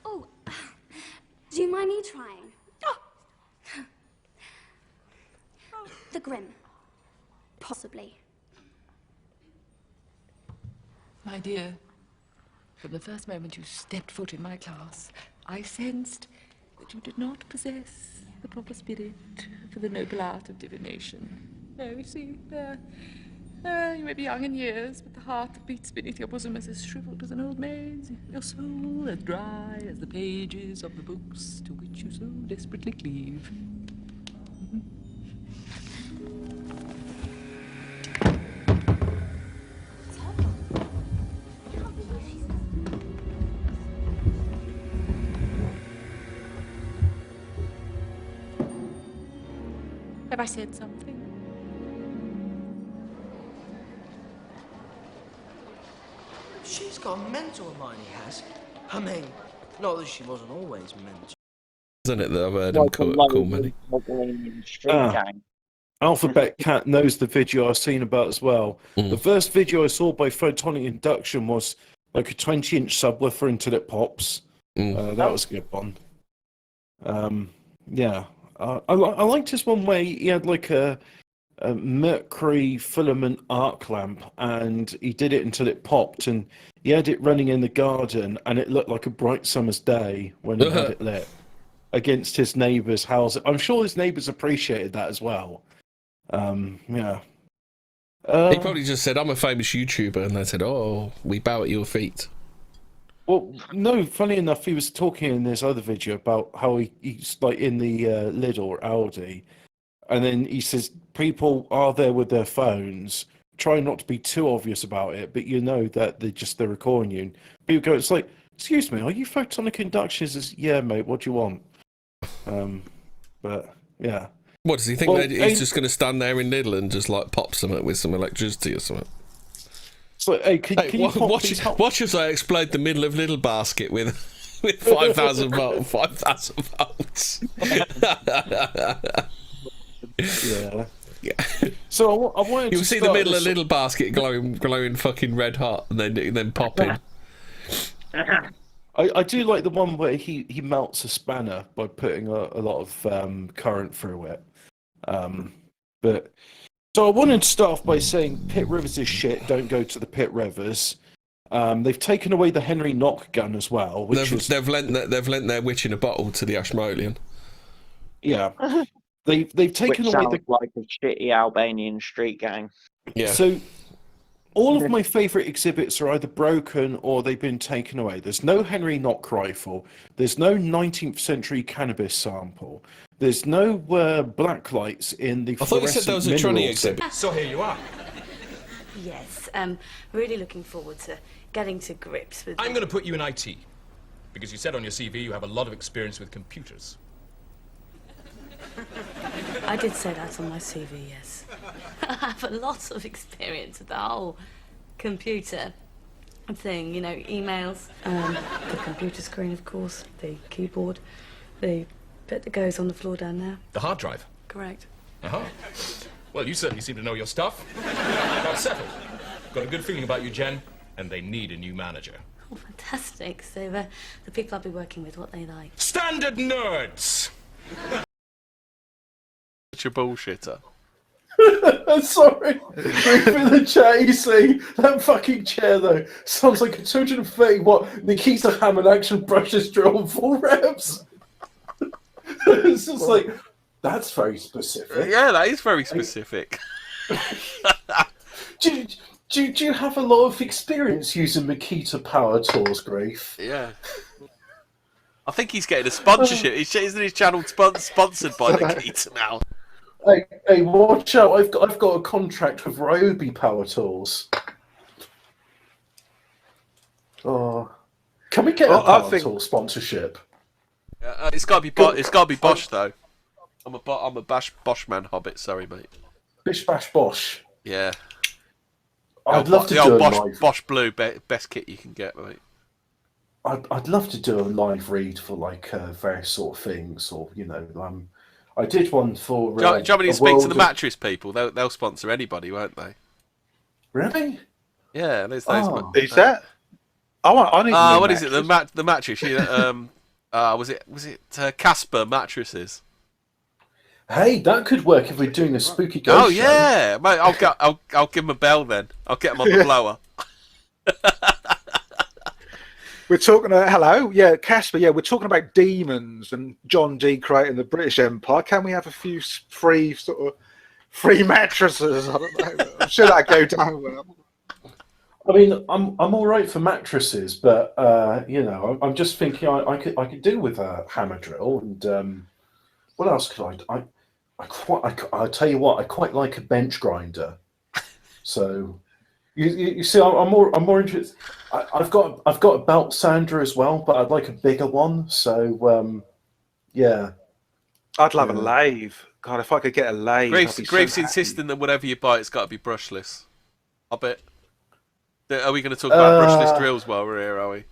Oh, do you mind me trying? The grim. Possibly. My dear, from the first moment you stepped foot in my class, I sensed that you did not possess the proper spirit for the noble art of divination. No, you see, you may be young in years, but the heart that beats beneath your bosom is as shriveled as an old maid's, your soul as dry as the pages of the books to which you so desperately cleave. Have I said something? She's gone mental, Hermione has. I mean, not that she wasn't always mental. Isn't it that I've heard him call many? Alphabet Cat knows the video I've seen about as well. The first video I saw by photonic induction was like a 20-inch subwoofer until it pops. That was a good one. Yeah. I liked this one where he had like a mercury filament arc lamp, and he did it until it popped, and he had it running in the garden, and it looked like a bright summer's day when he had it lit against his neighbour's house. I'm sure his neighbours appreciated that as well. Yeah. He probably just said, "I'm a famous YouTuber," and they said, "Oh, we bow at your feet." Well, no, funny enough, he was talking in this other video about how he's like in the Lidl or Aldi, and then he says people are there with their phones, try not to be too obvious about it, but you know that they're recording you. And people go, it's like, excuse me, are you photonic induction? He says, yeah, mate, what do you want? But yeah. What does he think? Well, he's just going to stand there in Lidl and just like pop something with some electricity or something? So, hey, can you watch as I explode the middle of Lidl basket with 5,000 volts. 5,000 volts. Yeah. So I wanted You'll to see the middle of Lidl basket glowing fucking red hot, and then popping. I do like the one where he melts a spanner by putting a lot of current through it. But so I wanted to start off by saying Pit Rivers is shit. Don't go to the Pit Rivers. They've taken away the Henry Knock gun as well. They've lent their witch in a bottle to the Ashmolean. Yeah, they've taken away the like a shitty Albanian street gang. Yeah. So all of my favourite exhibits are either broken or they've been taken away. There's no Henry Knock rifle. There's no 19th century cannabis sample. There's no black lights in the. I thought you said there was a tranny exhibit. So here you are. Yes, really looking forward to getting to grips with. I'm going to put you in IT because you said on your CV you have a lot of experience with computers. I did say that on my CV, yes. I have a lot of experience with the whole computer thing, you know, emails, the computer screen, of course, the keyboard, the bit that goes on the floor down there. The hard drive? Correct. Uh-huh. Well, you certainly seem to know your stuff. That's settled. Got a good feeling about you, Jen, and they need a new manager. Oh, fantastic. So, the people I'll be working with, what they like. Standard nerds! Such a bullshitter. I'm sorry. In the chat, you see that fucking chair though sounds like a 230 watt Nikita Hammond action brushes drill on 4 reps. It's just like that's very specific. Yeah, that is very specific. do you have a lot of experience using Makita power tools, Grief? Yeah. I think he's getting a sponsorship. Isn't his channel sponsored by Nikita now? Hey, watch out! I've got a contract with Ryobi Power Tools. Oh, can we get a power tool sponsorship? It's got to be Bosch though. I'm a Bosch man hobbit. Sorry, mate. Bish bash Bosch. Yeah. I'd love to do a live. Bosch Blue, best kit you can get, mate. I'd love to do a live read for like various sort of things, or I did one for. Do you want me to speak to the mattress people? They'll sponsor anybody, won't they? Really? Yeah, there's those. Who's that? I need a new what is it? mattress. The mattress. Was it Casper mattresses? Hey, that could work if we're doing a spooky ghost Oh show. yeah, mate. I'll give him a bell then. I'll get him on the blower. We're talking hello, yeah, Casper. Yeah, we're talking about demons and John Dee creating the British Empire. Can we have a few free mattresses? I don't know. I'm sure that go down well. I mean, I'm all right for mattresses, but I'm just thinking I could do with a hammer drill and what else could I'll tell you what, I quite like a bench grinder. So you see, I'm more interested. I've got a belt sander as well, but I'd like a bigger one. So yeah, I'd love a lathe. God, if I could get a lathe, Graves insisting that whatever you buy, it's got to be brushless. I bet. Are we going to talk about brushless drills while we're here? Are we?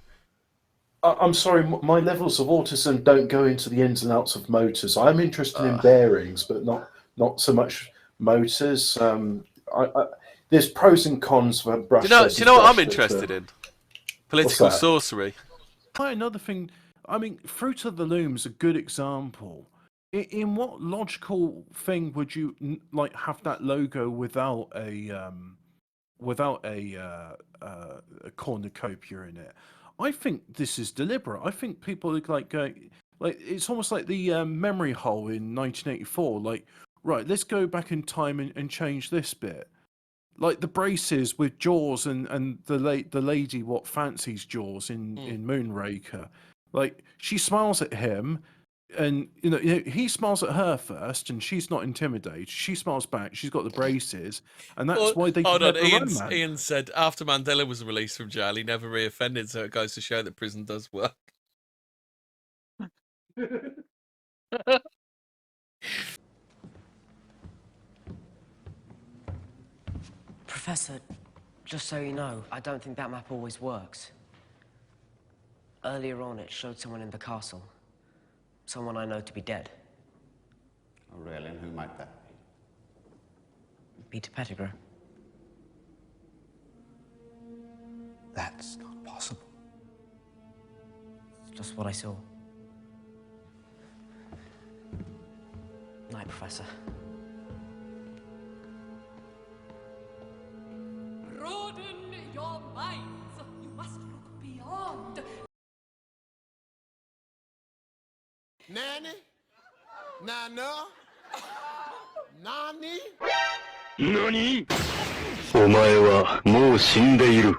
I'm sorry, my levels of autism don't go into the ins and outs of motors. I'm interested in bearings, but not so much motors. There's pros and cons for brushless. Do you know what I'm interested in? Political sorcery. Another thing, I mean, Fruit of the Loom's a good example. In what logical thing would you have that logo without a cornucopia in it? I think this is deliberate. I think people are going it's almost like the memory hole in 1984. Like, right, let's go back in time and change this bit. Like the braces with Jaws and the lady what fancies Jaws in Moonraker. Like, she smiles at him, and he smiles at her first, and she's not intimidated. She smiles back. She's got the braces, and that's why they. Hold on, Ian said after Mandela was released from jail, he never reoffended. So it goes to show that prison does work. Professor, just so you know, I don't think that map always works. Earlier on, it showed someone in the castle. Someone I know to be dead. Oh, really? And who might that be? Peter Pettigrew. That's not possible. It's just what I saw. Night, Professor. Broaden your minds. You must look beyond. Nanny? Nana? Nani? 何？お前はもう死んでいる。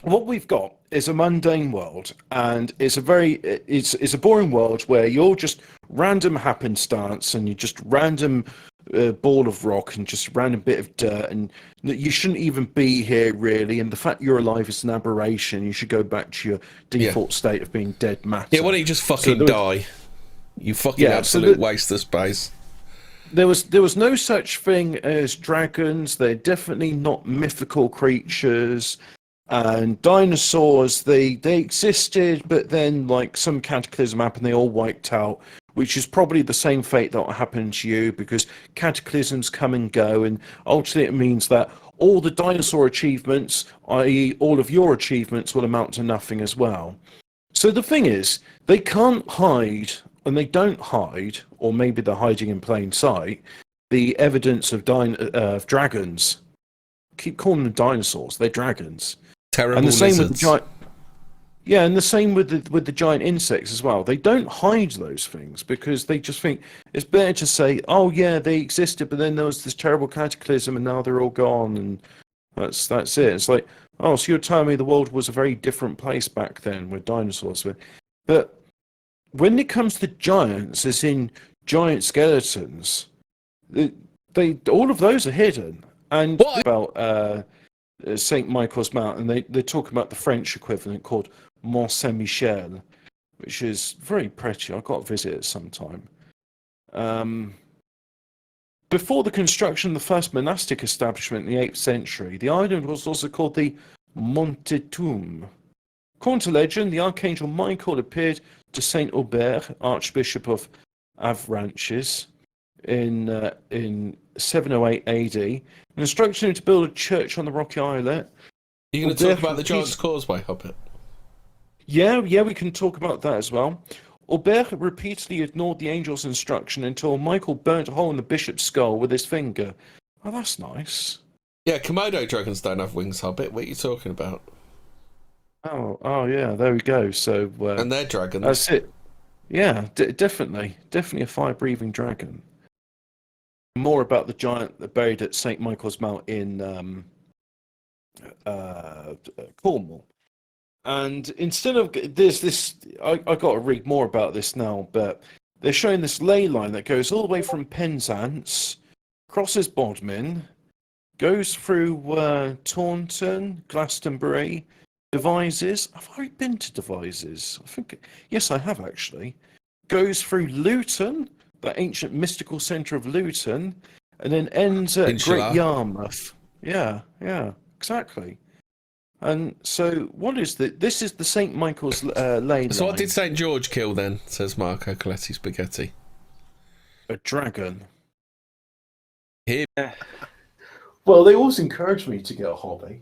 What we've got is a mundane world, and it's a boring world where you're just random happenstance, and you're just random ball of rock and just random bit of dirt, and you shouldn't even be here really. And the fact you're alive is an aberration. You should go back to your default state of being dead matter. Yeah, why don't you just fucking die? You fucking absolute waste of space. There was no such thing as dragons. They're definitely not mythical creatures. And dinosaurs, they existed, but then like some cataclysm happened, they all wiped out, which is probably the same fate that will happen to you, because cataclysms come and go, and ultimately it means that all the dinosaur achievements, i.e. all of your achievements, will amount to nothing as well. So the thing is, they can't hide, and they don't hide, or maybe they're hiding in plain sight, the evidence of dragons. Keep calling them dinosaurs, they're dragons. Terrible and the same lizards. with the giant. Yeah, and the same with the giant insects as well. They don't hide those things because they just think it's better to say, "Oh yeah, they existed, but then there was this terrible cataclysm, and now they're all gone," and that's it. It's like, oh, so you're telling me the world was a very different place back then with dinosaurs, but when it comes to giants, as in giant skeletons, they all of those are hidden. And about Saint Michael's Mount, and they talk about the French equivalent called Mont Saint Michel, which is very pretty. I've got to visit it sometime. Before the construction of the first monastic establishment in the 8th century, the island was also called the Montetum. According to legend, the Archangel Michael appeared to Saint Aubert, Archbishop of Avranches, in 708 AD, and instructed him to build a church on the rocky islet. You're going to talk about the Giant's Causeway, Hobbit? Yeah, we can talk about that as well. Aubert repeatedly ignored the angel's instruction until Michael burnt a hole in the bishop's skull with his finger. Oh, that's nice. Yeah, Komodo dragons don't have wings, Hobbit. What are you talking about? Oh, yeah, there we go. So, and they're dragons. That's it. Yeah, definitely a fire-breathing dragon. More about the giant buried at St. Michael's Mount in Cornwall. And instead of there's this, I got to read more about this now, but they're showing this ley line that goes all the way from Penzance, crosses Bodmin, goes through Taunton, Glastonbury, Devizes. Have I been to Devizes? I think, yes, I have actually. Goes through Luton, the ancient mystical centre of Luton, and then ends at Great Yarmouth. Yeah, exactly. And so, what is the? This is the St. Michael's ley So, line. what did St. George kill then? Says Marco Coletti Spaghetti. A dragon. Here. Well, they always encourage me to get a hobby.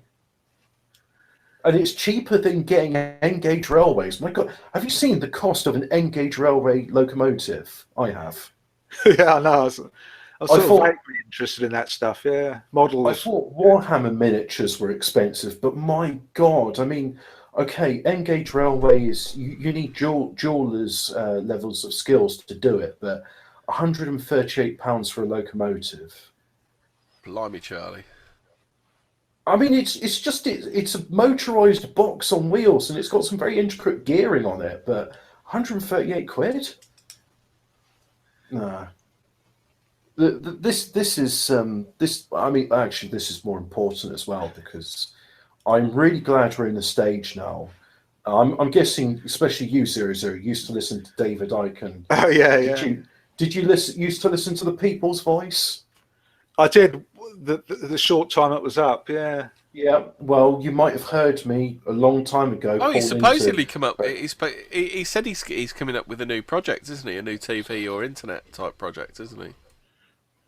And it's cheaper than getting N-gauge railways. My God, have you seen the cost of an N-gauge railway locomotive? I have. Yeah, I know. I was sort of vaguely interested in that stuff. Yeah, models. I thought Warhammer miniatures were expensive, but my God, I mean, okay, N-gauge railways, you need jewelers' levels of skills to do it, but £138 for a locomotive. Blimey, Charlie. I mean, it's a motorised box on wheels, and it's got some very intricate gearing on it, but 138 quid? No. This is I mean, actually, this is more important as well, because I'm really glad we're in the stage now. I'm guessing, especially you, 00, used to listen to David Icke. Oh yeah. Did you used to listen to the People's Voice? I did. The short time it was up, yeah. Yeah, well, you might have heard me a long time ago. Oh, he's supposedly come up. He said he's coming up with a new project, isn't he? A new TV or internet type project, isn't he?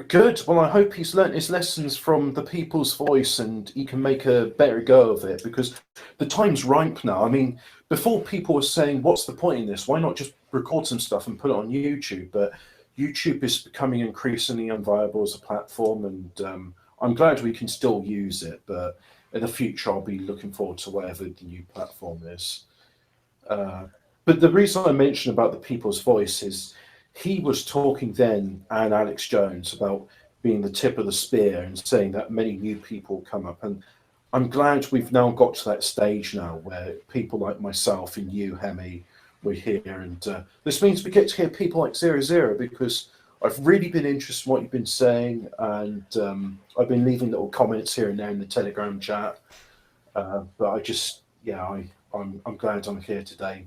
Good. Well, I hope he's learnt his lessons from the People's Voice and he can make a better go of it, because the time's ripe now. I mean, before people were saying, what's the point in this? Why not just record some stuff and put it on YouTube? But YouTube is becoming increasingly unviable as a platform, and I'm glad we can still use it, but in the future I'll be looking forward to whatever the new platform is. But the reason I mentioned about the People's Voice is he was talking then, and Alex Jones, about being the tip of the spear and saying that many new people come up, and I'm glad we've now got to that stage now where people like myself and you, Hemi, we're here, and this means we get to hear people like 00, because I've really been interested in what you've been saying, and I've been leaving little comments here and there in the Telegram chat. But I just, I'm glad I'm here today,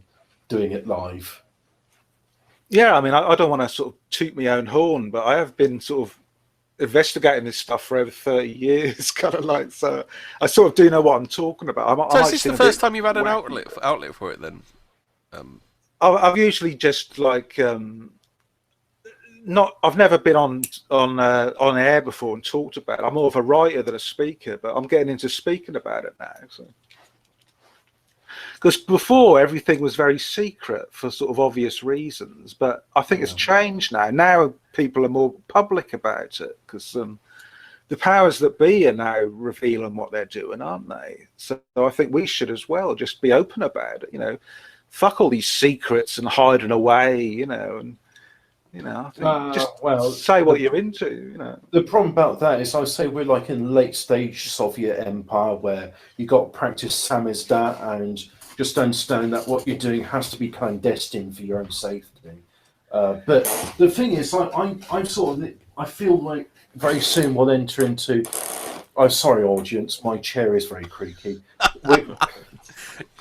doing it live. Yeah, I mean, I don't want to sort of toot my own horn, but I have been sort of investigating this stuff for over 30 years, kind of like, so I sort of do know what I'm talking about. So is this the first time you've had an outlet for it then? I've usually just like I've never been on air before and talked about it. I'm more of a writer than a speaker, but I'm getting into speaking about it now. Because before everything was very secret for sort of obvious reasons, but I think it's changed now. Now people are more public about it because the powers that be are now revealing what they're doing, aren't they? So I think we should as well just be open about it. You know, fuck all these secrets and hiding away. I think just say what you're into. The problem about that is, I say we're like in late stage Soviet Empire where you got to practice samizdat and just understand that what you're doing has to be clandestine for your own safety. But the thing is, I feel like very soon we'll enter into. I'm sorry, audience, my chair is very creaky.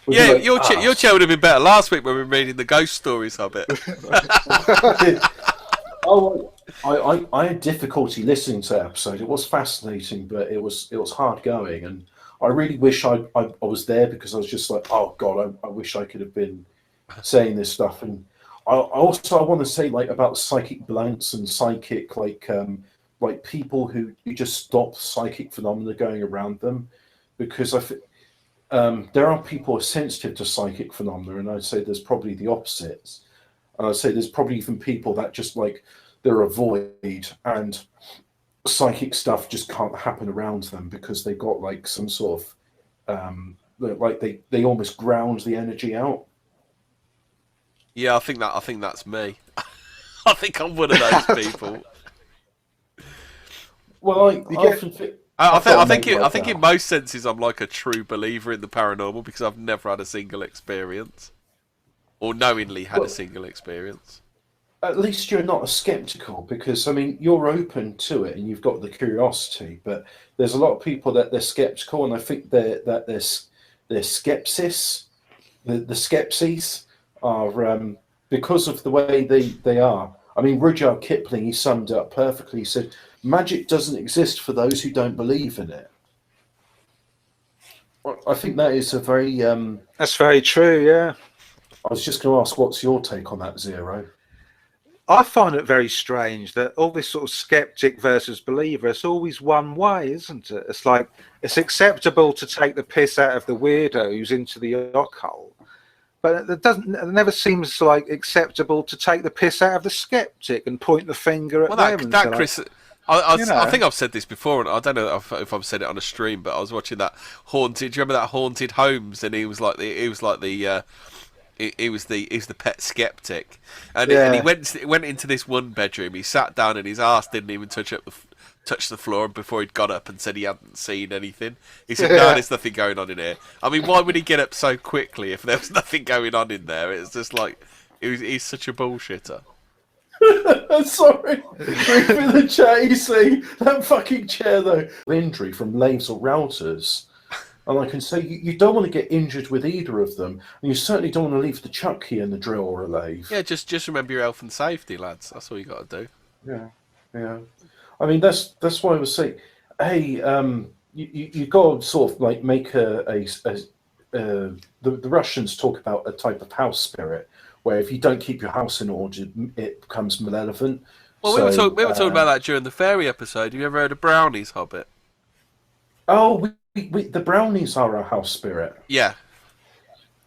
Yeah, your chair would have been better last week when we were reading the ghost stories, Hobbit. I had difficulty listening to that episode. It was fascinating, but it was hard going, and I really wish I was there, because I was just like, oh god, I wish I could have been saying this stuff. And I want to say, like, about psychic blunts and psychic like people who just stop psychic phenomena going around them, because there are people who are sensitive to psychic phenomena, and I'd say there's probably the opposites. And I'd say there's probably even people that just like they're a void and psychic stuff just can't happen around them because they've got like some sort of like they almost ground the energy out. Yeah, I think that's me. I think I'm one of those people. Well, I think in most senses I'm like a true believer in the paranormal, because I've never had a single experience, or knowingly had a single experience. At least you're not a skeptical, because I mean you're open to it and you've got the curiosity. But there's a lot of people that they're skeptical, and I think their skepsis, the skepsies are because of the way they are. I mean, Rudyard Kipling, he summed it up perfectly. He said, "Magic doesn't exist for those who don't believe in it." I think that is a very that's very true. Yeah. I was just going to ask, what's your take on that, Zero? I find it very strange that all this sort of skeptic versus believer, it's always one way, isn't it? It's like it's acceptable to take the piss out of the weirdo who's into the occult, but it never seems like acceptable to take the piss out of the skeptic and point the finger at them. That Chris, I think I've said this before, and I don't know if I've said it on a stream, but I was watching that haunted. Do you remember that Haunted Homes? And he was the pet skeptic, and he went into this one bedroom. He sat down and his ass didn't even touch the floor before he'd got up and said he hadn't seen anything. He said, "No, there's nothing going on in here." I mean, why would he get up so quickly if there was nothing going on in there? It's just like he's such a bullshitter. Sorry, in the chat you see that fucking chair though. Injury from lathes or routers. And I can say you don't want to get injured with either of them, and you certainly don't want to leave the chuck key in the drill or a lathe. Yeah, just remember your health and safety, lads. That's all you got to do. Yeah. I mean, that's why I was saying, hey, you got to sort of like make the Russians talk about a type of house spirit, where if you don't keep your house in order, it becomes malevolent. Well, we were talking about that during the fairy episode. Have you ever heard of brownies, Hobbit? Oh, the brownies are a house spirit. Yeah.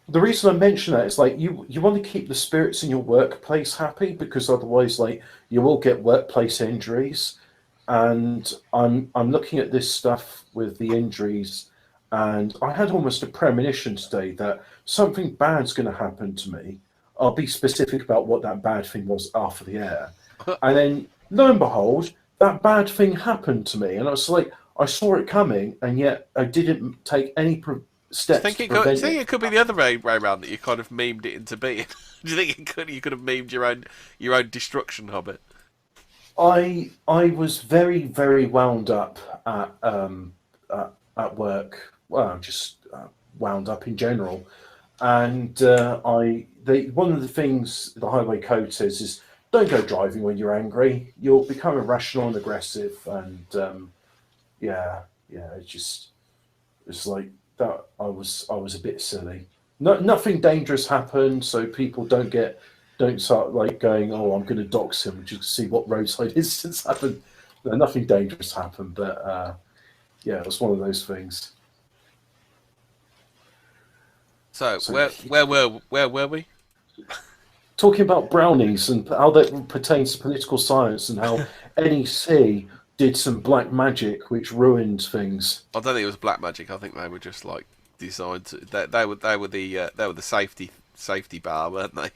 The reason I mention that is like you want to keep the spirits in your workplace happy, because otherwise, like, you will get workplace injuries. And I'm looking at this stuff with the injuries, and I had almost a premonition today that something bad's going to happen to me. I'll be specific about what that bad thing was after the air, and then lo and behold, that bad thing happened to me, and I was like, I saw it coming, and yet I didn't take any steps to prevent it. Do you think it could be the other way around, that you kind of memed it into being? Do you think you could have memed your own destruction, Hobbit? I was very, very wound up at work. Well, just wound up in general, and one of the things the highway code says is don't go driving when you're angry. You'll become irrational and aggressive, and it's like that. I was a bit silly. Nothing dangerous happened, so people don't get don't start like going, oh, I'm going to dox him just to see what roadside incidents happen. No, nothing dangerous happened, but yeah, it was one of those things. So where were we? Talking about brownies and how that pertains to political science and how NEC did some black magic which ruined things. I don't think it was black magic. I think they were just like designed to. They were the safety bar, weren't they?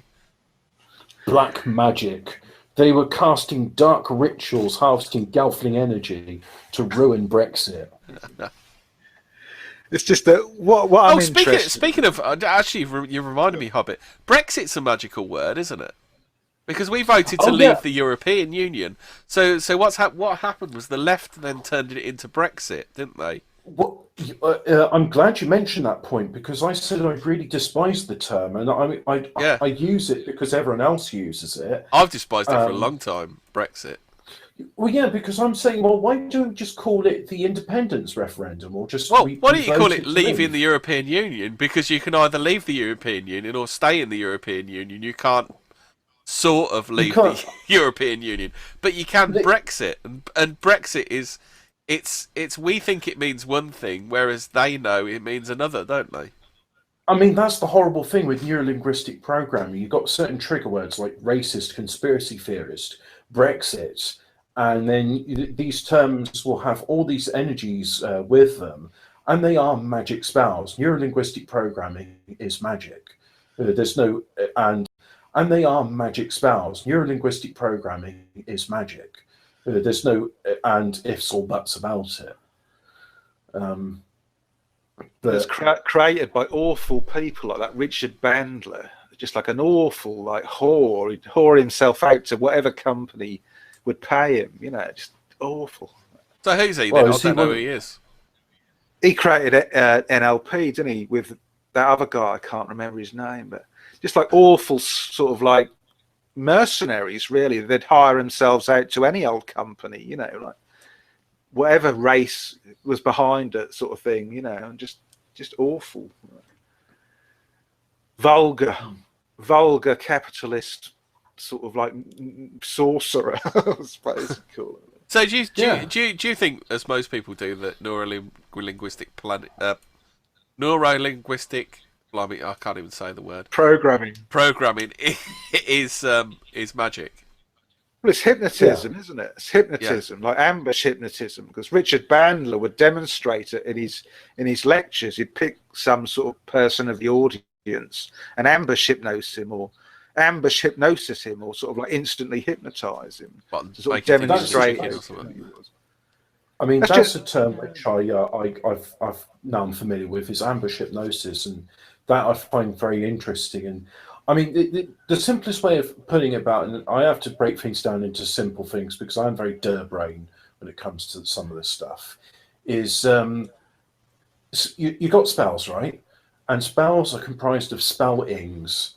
Black magic. They were casting dark rituals, harvesting Gelfling energy to ruin Brexit. It's just that what I'm interested. Speaking of, actually, you reminded me, Hobbit. Brexit's a magical word, isn't it? Because we voted to leave the European Union. So what happened was the left then turned it into Brexit, didn't they? I'm glad you mentioned that point, because I said I really despise the term, and I use it because everyone else uses it. I've despised it for a long time, Brexit. Well, yeah, because I'm saying, well, why don't we just call it the independence referendum, or just why don't you call it leaving the European Union? Because you can either leave the European Union or stay in the European Union. You can't sort of leave the European Union, but you can Brexit, and Brexit is it's we think it means one thing, whereas they know it means another, don't they? I mean, that's the horrible thing with neurolinguistic programming. You've got certain trigger words like racist, conspiracy theorist, Brexit. And then these terms will have all these energies with them, and they are magic spells. Neurolinguistic programming is magic. There's no and they are magic spells. Neurolinguistic programming is magic. There's no and ifs or buts about it. But it's created by awful people like that Richard Bandler, just like an awful like whore. He'd whore himself out to whatever company would pay him, just awful. So who's he then? I don't know who he is. He created NLP, didn't he, with that other guy, I can't remember his name, but just like awful sort of like mercenaries, really. They'd hire themselves out to any old company, like whatever race was behind it sort of thing, and just awful. Vulgar capitalist sort of like sorcerer, I suppose. Cool. So do you think, as most people do, that neurolinguistic blimey, I can't even say the word. Programming is magic. Well, it's hypnotism, isn't it? It's hypnotism, like ambush hypnotism. Because Richard Bandler would demonstrate it in his lectures. He'd pick some sort of person of the audience and ambush hypnosis him, or sort of like instantly hypnotise him to sort of demonstrate it. I mean, that's a term which I've now I'm familiar with, is ambush hypnosis, and that I find very interesting. And I mean, the simplest way of putting it about, and I have to break things down into simple things because I'm very brain when it comes to some of this stuff, is you got spells, right? And spells are comprised of spell-ings,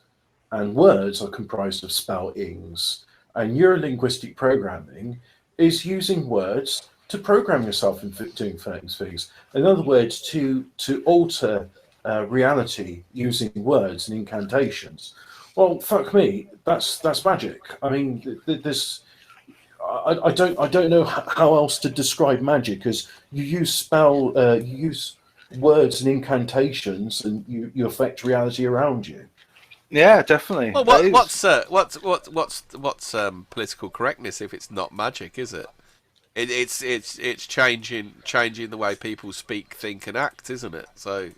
and words are comprised of spell-ings. And neurolinguistic programming is using words to program yourself into doing certain things. In other words, to alter reality using words and incantations. Well, fuck me, that's magic. I mean, I don't know how else to describe magic, because you use you use words and incantations, and you affect reality around you. Yeah, definitely. Well, what's political correctness if it's not magic, is it? It's changing the way people speak, think, and act, isn't it? So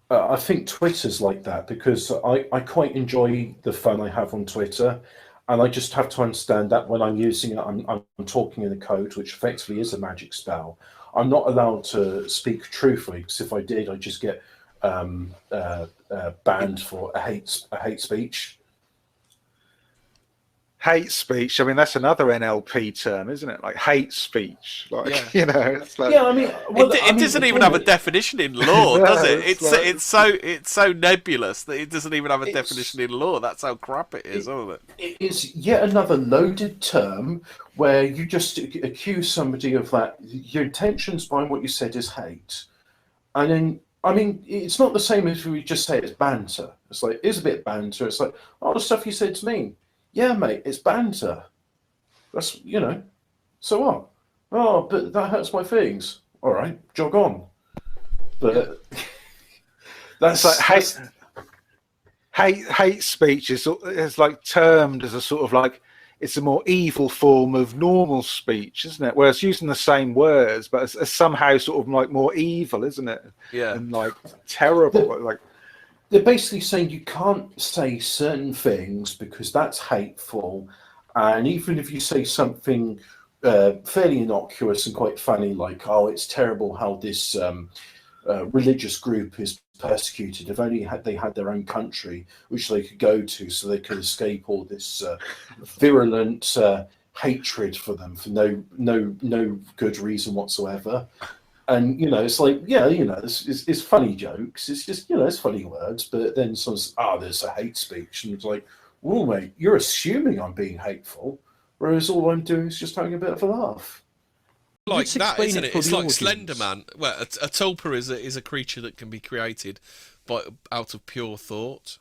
I think Twitter's like that, because I quite enjoy the fun I have on Twitter, and I just have to understand that when I'm using it, I'm talking in a code which effectively is a magic spell. I'm not allowed to speak truthfully, because if I did, I'd just get banned for a hate speech. Hate speech. I mean, that's another NLP term, isn't it? Like hate speech. Like it's like, I mean, it doesn't even have a definition in law, does it? It's so nebulous that it doesn't even have a definition in law. That's how crap it is, isn't it? It is yet another loaded term where you just accuse somebody of that. Your intentions behind what you said is hate, and then I mean, it's not the same as we just say it's banter. It's like, it's a bit banter. It's like, oh, the stuff you said to me. Yeah, mate, it's banter. That's, so what? Oh, but that hurts my feelings. All right, jog on. But that's like hate speech is like termed as a sort of like, it's a more evil form of normal speech, isn't it? Whereas using the same words, but it's somehow sort of like more evil, isn't it? Yeah. And like terrible. Like they're basically saying you can't say certain things because that's hateful, and even if you say something fairly innocuous and quite funny, like, "Oh, it's terrible how this religious group is persecuted. If only they had their own country which they could go to, so they could escape all this virulent hatred for them for no good reason whatsoever." And it's like, it's funny jokes. It's just it's funny words. But then someone says, there's a hate speech, and it's like, well, mate, you're assuming I'm being hateful, whereas all I'm doing is just having a bit of a laugh. Like that, isn't it? It's like Slender Man. Well, a tulpa is a creature that can be created out of pure thought.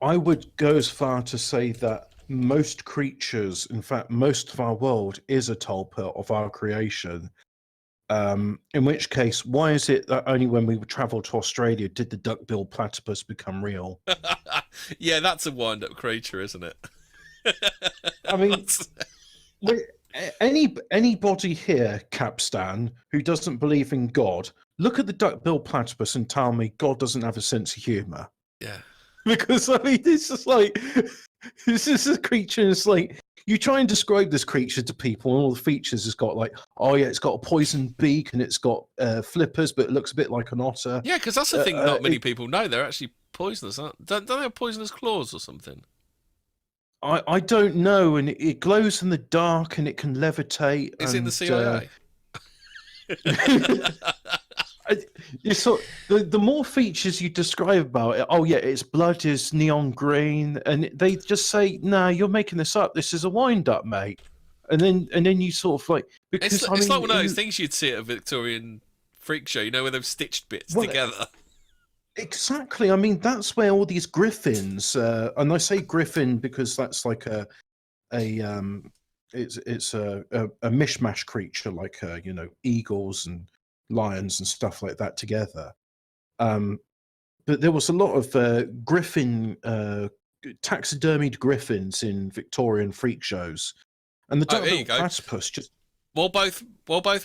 I would go as far to say that most creatures, in fact, most of our world is a tulpa of our creation. In which case, why is it that only when we travel to Australia did the duck-billed platypus become real? Yeah, that's a wind-up creature, isn't it? I mean, anybody here, Capstan, who doesn't believe in God, look at the duck-billed platypus and tell me God doesn't have a sense of humour. Yeah. Because, I mean, it's just like, this is a creature, and it's like, you try and describe this creature to people, and all the features it's got, like, oh yeah, it's got a poisoned beak, and it's got flippers, but it looks a bit like an otter. Yeah, because that's the thing not many people know. They're actually poisonous, aren't they? Don't they have poisonous claws or something? I don't know, and it glows in the dark, and it can levitate. Is it the CIA? The more features you describe about it, oh yeah, its blood is neon green, and they just say, "Nah, you're making this up. This is a wind-up, mate." And then you sort of like, because it's like one of those things you'd see at a Victorian freak show, where they've stitched bits together. Exactly. I mean, that's where all these griffins, and I say griffin because that's like it's a mishmash creature, like eagles and lions and stuff like that together. But there was a lot of griffin, taxidermied griffins in Victorian freak shows, and the duck-billed platypus just. While both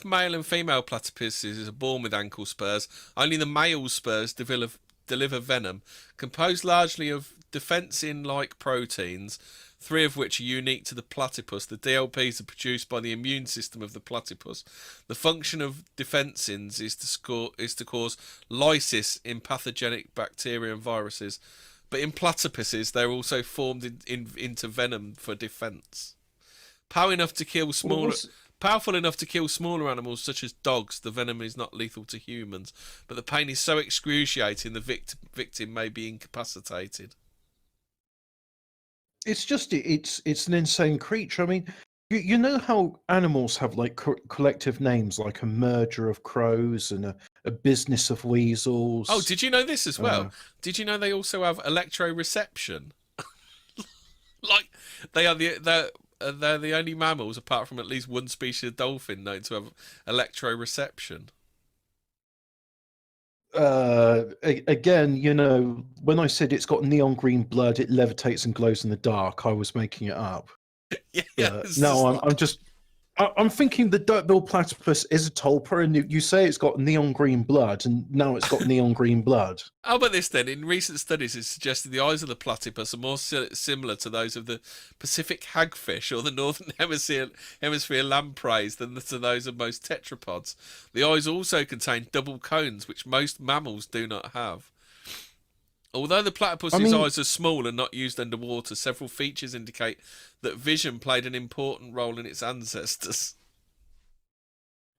male and female platypuses are born with ankle spurs, only the male spurs deliver venom, composed largely of defensin-like proteins, 3 of which are unique to the platypus. The DLPs are produced by the immune system of the platypus. The function of defensins is to cause lysis in pathogenic bacteria and viruses, but in platypuses they're also formed into venom for defense. Powerful enough to kill smaller animals such as dogs, the venom is not lethal to humans, but the pain is so excruciating the victim may be incapacitated. It's just it's an insane creature. I mean, you know how animals have like collective names, like a merger of crows and a business of weasels. Oh, did you know this as well? Did you know they also have electroreception? Like they're the only mammals, apart from at least one species of dolphin, known to have electroreception. Again, when I said it's got neon green blood, it levitates and glows in the dark, I was making it up. Yeah. No, I'm thinking the duck-billed platypus is a tulpa, and you say it's got neon green blood, and now it's got neon green blood. How about this then? In recent studies, it's suggested the eyes of the platypus are more similar to those of the Pacific hagfish or the Northern Hemisphere lampreys than to those of most tetrapods. The eyes also contain double cones, which most mammals do not have. Although the platypus's eyes are small and not used underwater, several features indicate that vision played an important role in its ancestors.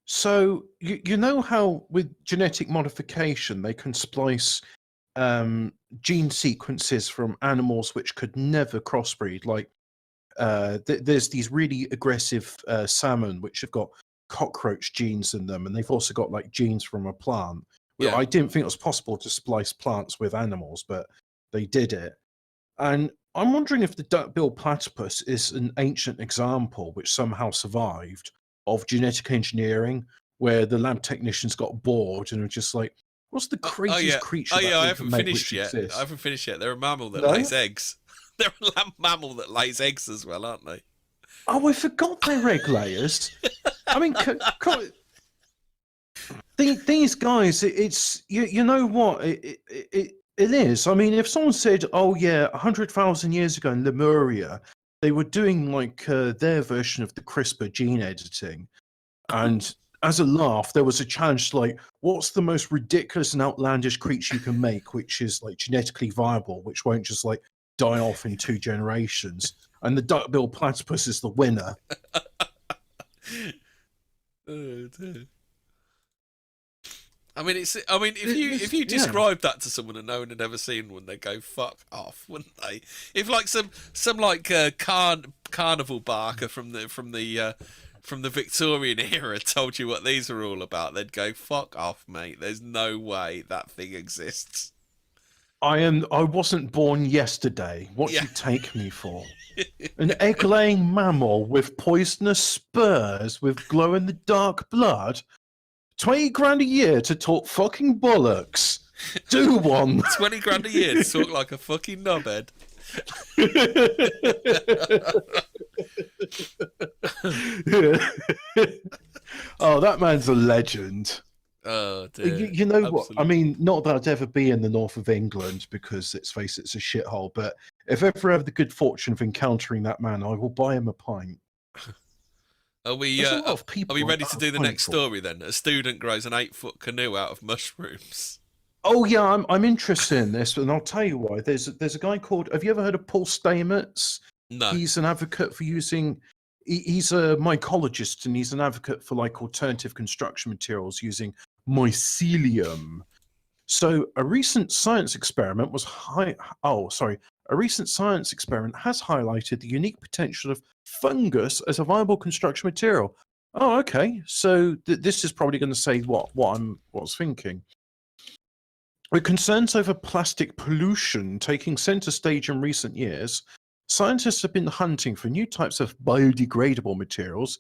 So, you know how with genetic modification they can splice gene sequences from animals which could never crossbreed? Like, there's these really aggressive salmon which have got cockroach genes in them, and they've also got like genes from a plant. Well, Yeah. I didn't think it was possible to splice plants with animals, but they did it. And I'm wondering if the duck-billed platypus is an ancient example which somehow survived of genetic engineering, where the lab technicians got bored and were just like, "What's the craziest creature that I we haven't can make finished which yet. exists?" I haven't finished yet. They're a mammal that No? lays eggs. They're a mammal that lays eggs as well, aren't they? Oh, I forgot they're egg layers. I mean, these guys, it's you know what it is. I mean, if someone said, "Oh yeah, 100,000 years ago in Lemuria, they were doing like their version of the CRISPR gene editing," and as a laugh, there was a challenge to like, "What's the most ridiculous and outlandish creature you can make, which is like genetically viable, which won't just like die off in 2 generations?" And the duck-billed platypus is the winner. Oh, dear. I mean, if you describe that to someone and no one had ever seen one, they go fuck off, wouldn't they? If like some like carnival barker from the Victorian era told you what these are all about, they'd go fuck off, mate. There's no way that thing exists. I wasn't born yesterday. What do you take me for? An egg-laying mammal with poisonous spurs with glow-in-the-dark blood? 20 grand a year to talk fucking bollocks. Do one. 20 grand a year to talk like a fucking knobhead. Oh, that man's a legend. Oh, dear. You know what? I mean, not that I'd ever be in the north of England because, let's face it, it's a shithole. But if ever I have the good fortune of encountering that man, I will buy him a pint. Are we ready to do the next story then? A student grows an 8-foot canoe out of mushrooms. Oh yeah, I'm interested in this, and I'll tell you why. There's a guy called. Have you ever heard of Paul Stamets? No. He's an advocate for using. He's a mycologist, and he's an advocate for like alternative construction materials using mycelium. So a recent science experiment has highlighted the unique potential of fungus as a viable construction material. Oh, okay. So this is probably going to say what I was thinking. With concerns over plastic pollution taking center stage in recent years, scientists have been hunting for new types of biodegradable materials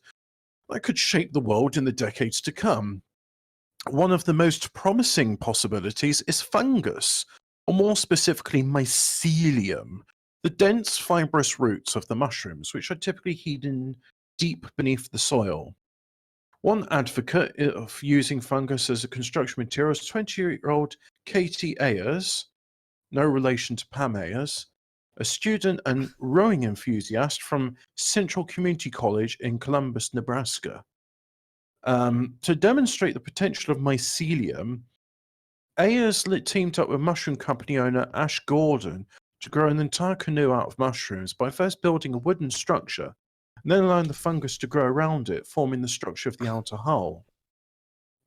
that could shape the world in the decades to come. One of the most promising possibilities is fungus, or more specifically mycelium, the dense fibrous roots of the mushrooms, which are typically hidden deep beneath the soil. One advocate of using fungus as a construction material is 20-year-old Katie Ayers, no relation to Pam Ayers, a student and rowing enthusiast from Central Community College in Columbus, Nebraska. To demonstrate the potential of mycelium, Ayers teamed up with mushroom company owner Ash Gordon to grow an entire canoe out of mushrooms by first building a wooden structure and then allowing the fungus to grow around it, forming the structure of the outer hull.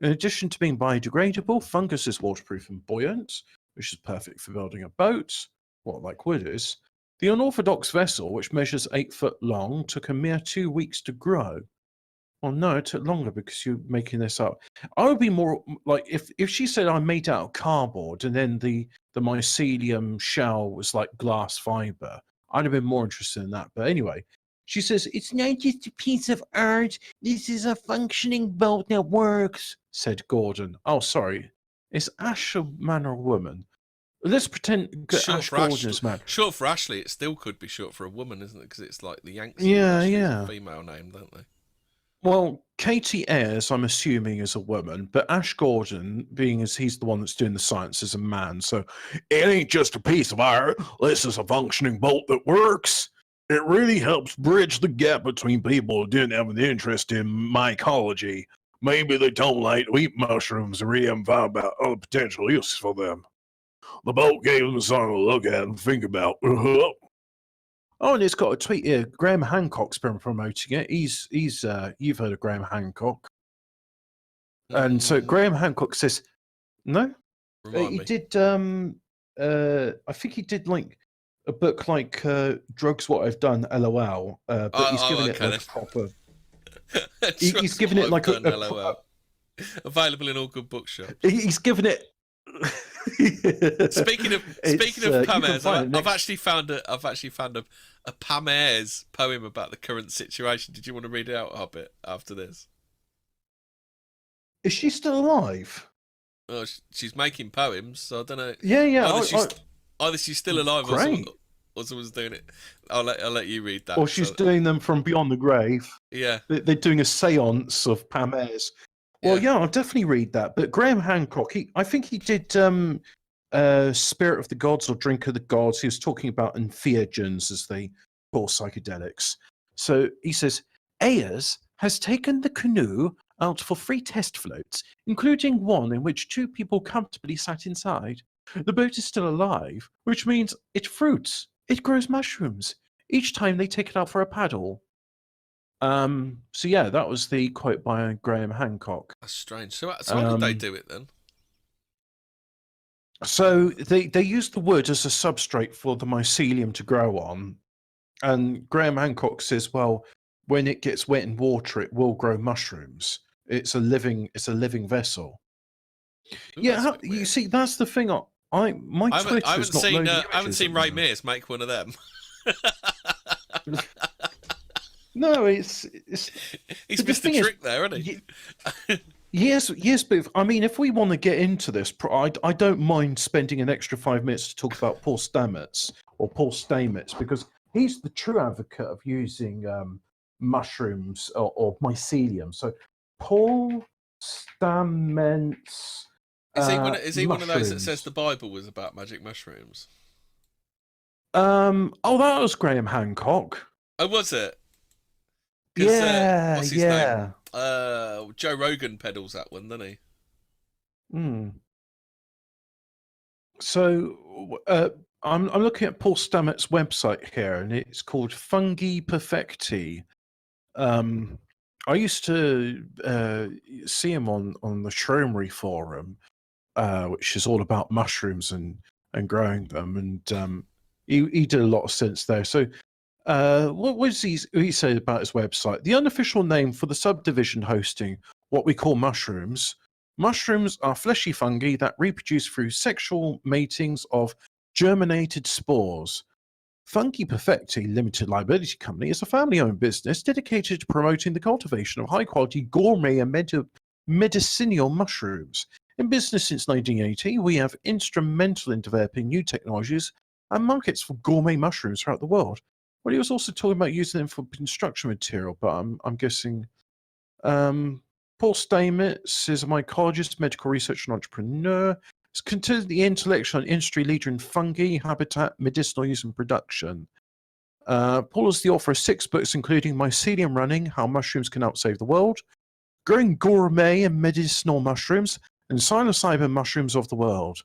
In addition to being biodegradable, fungus is waterproof and buoyant, which is perfect for building a boat, like wood is. The unorthodox vessel, which measures 8 foot long, took a mere 2 weeks to grow. Well, no, it took longer because you're making this up. I would be more like if she said I made out of cardboard and then the mycelium shell was like glass fiber, I'd have been more interested in that. But anyway, she says it's not just a piece of art. This is a functioning boat that works, said Gordon. Oh, sorry. Is Ash a man or a woman? Let's pretend Ash Gordon is man. Short for Ashley, it still could be short for a woman, isn't it? Because it's like the Yanks. Yeah. A female name, don't they? Well, Katie Ayers, I'm assuming, is a woman, but Ash Gordon, being as he's the one that's doing the science, is a man. So it ain't just a piece of art. This is a functioning boat that works. It really helps bridge the gap between people who didn't have an interest in mycology. Maybe they don't like to eat mushrooms and really haven't found about other potential uses for them. The boat gave them something to look at and think about. Oh, and it's got a tweet here. Graham Hancock's been promoting it. He's you've heard of Graham Hancock. And so Graham Hancock says, no? He did, I think he did like a book like Drugs What I've Done, LOL. But he's giving it like proper. He's given it like LOL. Available in all good bookshops. He's given it. Speaking of Pam Ayres, I've actually found a Pam Ayres poem about the current situation. Did you want to read it out, Hobbit, after this? Is she still alive? Oh, she's making poems, so I don't know. Yeah. Either she's still alive or someone's doing it. I'll let you read that. Or she's doing them from beyond the grave. Yeah. They're doing a seance of Pam Ayres. Well, yeah, I'll definitely read that. But Graham Hancock, I think he did Spirit of the Gods or Drink of the Gods. He was talking about entheogens, as they call psychedelics. So he says, Ayres has taken the canoe out for 3 test floats, including one in which 2 people comfortably sat inside. The boat is still alive, which means it fruits. It grows mushrooms. Each time they take it out for a paddle. So yeah, that was the quote by Graham Hancock. That's strange. So how did they do it then? So they used the wood as a substrate for the mycelium to grow on, and Graham Hancock says, well, when it gets wet in water, it will grow mushrooms. It's a living vessel. Ooh, yeah, you see, that's the thing. I haven't seen Ray Mears make one of them. No, he's missed the trick there, hasn't he? Yes, but if we want to get into this, I don't mind spending an extra 5 minutes to talk about Paul Stamets, because he's the true advocate of using mushrooms or mycelium. So Paul Stamets. Is he one of those that says the Bible was about magic mushrooms? That was Graham Hancock. Oh, was it? Yeah, what's his name? Joe Rogan peddles that one, doesn't he? So I'm looking at Paul Stamets' website here, and it's called Fungi Perfecti. I used to see him on the Shroomery forum, which is all about mushrooms and growing them, and he did a lot of sense there. So what was he said about his website? The unofficial name for the subdivision hosting what we call mushrooms. Mushrooms are fleshy fungi that reproduce through sexual matings of germinated spores. Fungi Perfecti Limited Liability Company is a family-owned business dedicated to promoting the cultivation of high-quality gourmet and medicinal mushrooms. In business since 1980, we have instrumental in developing new technologies and markets for gourmet mushrooms throughout the world. Well, he was also talking about using them for construction material, but I'm guessing. Paul Stamets is a mycologist, medical researcher, and entrepreneur. He's considered the intellectual and industry leader in fungi, habitat, medicinal use, and production. Paul is the author of 6 books, including Mycelium Running, How Mushrooms Can Outsave the World, Growing Gourmet and Medicinal Mushrooms, and Psilocybin Mushrooms of the World.